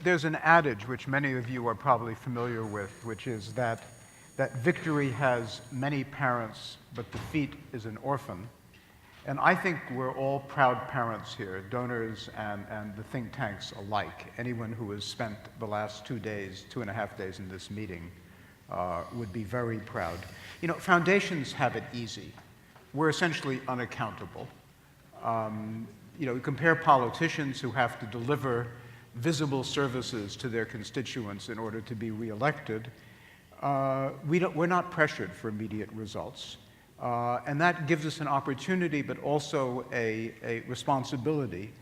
There's an adage which many of you are probably familiar with, which is that victory has many parents, but defeat is an orphan. And I think we're all proud parents here, donors and the think tanks alike. Anyone who has spent the last 2.5 days in this meeting would be very proud. You know, foundations have it easy. We're essentially unaccountable. You know, we compare politicians who have to deliver visible services to their constituents in order to be reelected. We're not pressured for immediate results. And that gives us an opportunity, but also a responsibility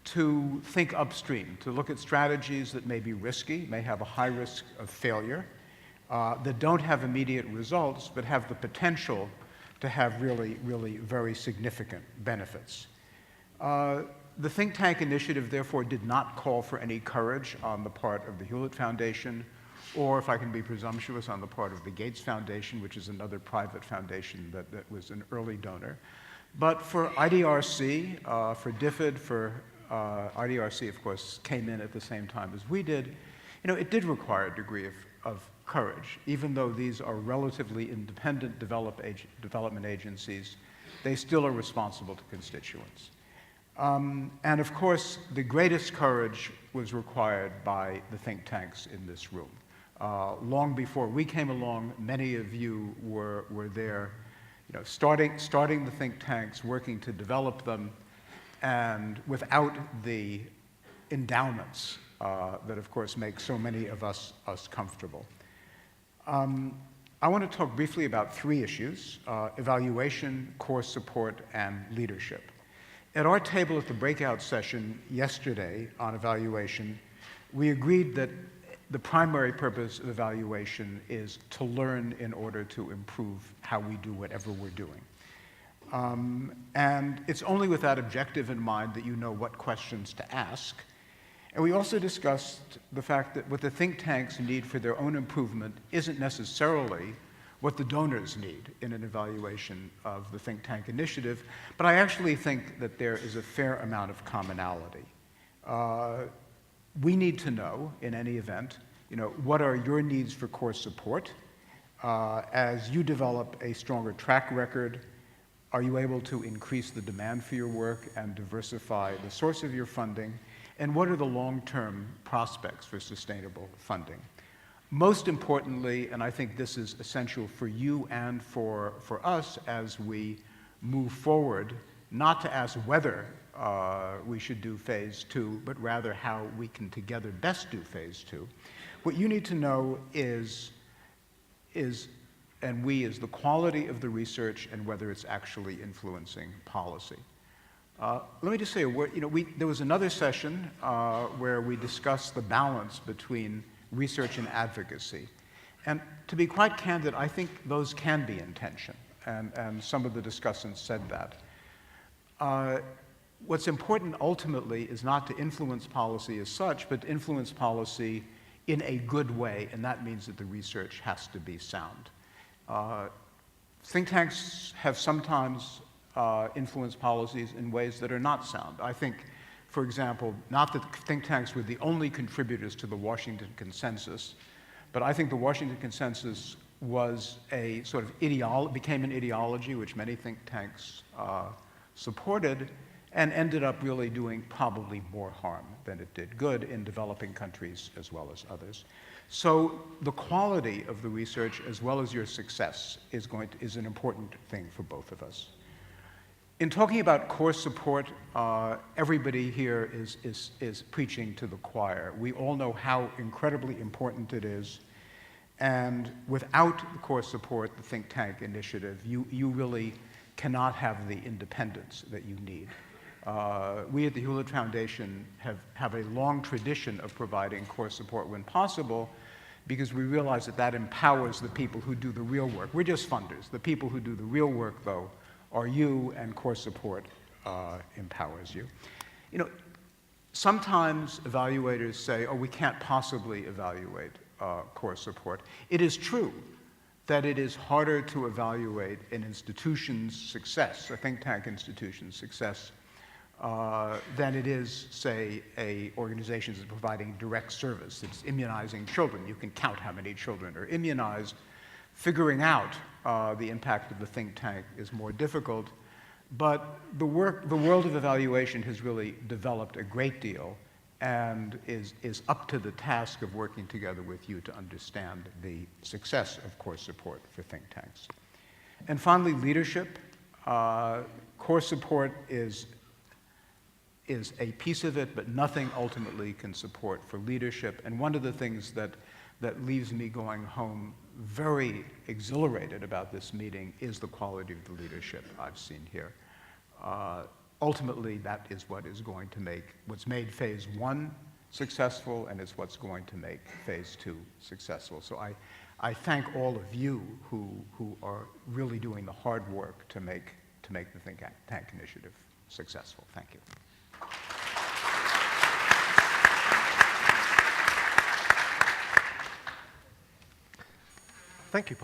to think upstream, to look at strategies that may be risky, may have a high risk of failure, that don't have immediate results, but have the potential to have really, really very significant benefits. The think tank initiative, therefore, did not call for any courage on the part of the Hewlett Foundation, or, if I can be presumptuous, on the part of the Gates Foundation, which is another private foundation that was an early donor. But for IDRC, for DFID, IDRC, of course, came in at the same time as we did, you know, it did require a degree of courage. Even though these are relatively independent development agencies, they still are responsible to constituents. And of course, the greatest courage was required by the think tanks in this room. Long before we came along, many of you were there, you know, starting the think tanks, working to develop them, and without the endowments that, of course, make so many of us comfortable. I want to talk briefly about 3 issues: evaluation, course support, and leadership. At our table at the breakout session yesterday on evaluation, we agreed that the primary purpose of evaluation is to learn in order to improve how we do whatever we're doing. And it's only with that objective in mind that you know what questions to ask. And we also discussed the fact that what the think tanks need for their own improvement isn't necessarily what the donors need in an evaluation of the think tank initiative, but I actually think that there is a fair amount of commonality. We need to know, in any event, you know, what are your needs for course support? As you develop a stronger track record, are you able to increase the demand for your work and diversify the source of your funding? And what are the long-term prospects for sustainable funding? Most importantly, and I think this is essential for you and for us as we move forward, not to ask whether we should do phase 2, but rather how we can together best do phase 2. What you need to know is the quality of the research and whether it's actually influencing policy. Let me just say a word. You know, there was another session where we discussed the balance between research and advocacy. And to be quite candid, I think those can be in tension, and some of the discussants said that. What's important ultimately is not to influence policy as such, but to influence policy in a good way, and that means that the research has to be sound. Think tanks have sometimes influenced policies in ways that are not sound. I think, for example, not that think tanks were the only contributors to the Washington Consensus, but I think the Washington Consensus was a sort of became an ideology which many think tanks supported, and ended up really doing probably more harm than it did good in developing countries as well as others. So the quality of the research as well as your success is an important thing for both of us. In talking about course support, everybody here is preaching to the choir. We all know how incredibly important it is, and without the course support, the think tank initiative, you really cannot have the independence that you need. We at the Hewlett Foundation have a long tradition of providing course support when possible, because we realize that empowers the people who do the real work. We're just funders. The people who do the real work, though, are you, and course support empowers you. You know, sometimes evaluators say, oh, we can't possibly evaluate course support. It is true that it is harder to evaluate an institution's success, a think tank institution's success, than it is, say, a organization that's providing direct service. It's immunizing children. You can count how many children are immunized. Figuring out the impact of the think tank is more difficult, but the world of evaluation has really developed a great deal and is up to the task of working together with you to understand the success of course support for think tanks. And finally, leadership. Course support is a piece of it, but nothing ultimately can support for leadership. And one of the things that leaves me going home very exhilarated about this meeting is the quality of the leadership I've seen here. Ultimately, that is what is going to make what's made phase 1 successful, and is what's going to make phase 2 successful. So I thank all of you who are really doing the hard work to make the Think Tank Initiative successful. Thank you. Thank you, Paul.